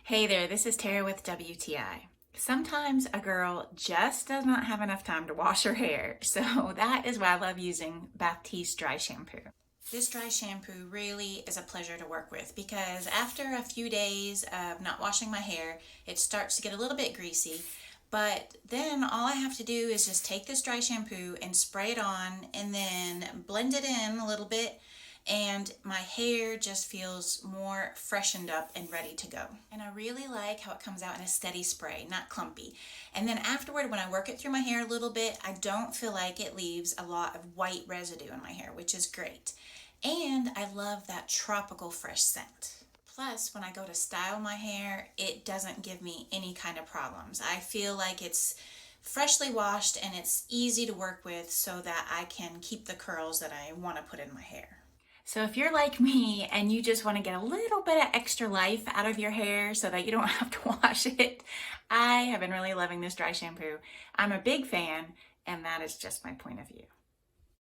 Hey there, this is Tara with WTI. Sometimes a girl just does not have enough time to wash her hair, so that is why I love using Batiste dry shampoo. This dry shampoo really is a pleasure to work with because after a few days of not washing my hair, it starts to get a little bit greasy. But then all I have to do is just take this dry shampoo and spray it on and then blend it in a little bit, and my hair just feels more freshened up and ready to go. And I really like how it comes out in a steady spray, not clumpy. And then afterward, when I work it through my hair a little bit, I don't feel like it leaves a lot of white residue in my hair, which is great. And I love that tropical fresh scent. Plus, when I go to style my hair, it doesn't give me any kind of problems. I feel like it's freshly washed and it's easy to work with so that I can keep the curls that I want to put in my hair. So if you're like me and you just want to get a little bit of extra life out of your hair so that you don't have to wash it, I have been really loving this dry shampoo. I'm a big fan, and that is just my point of view.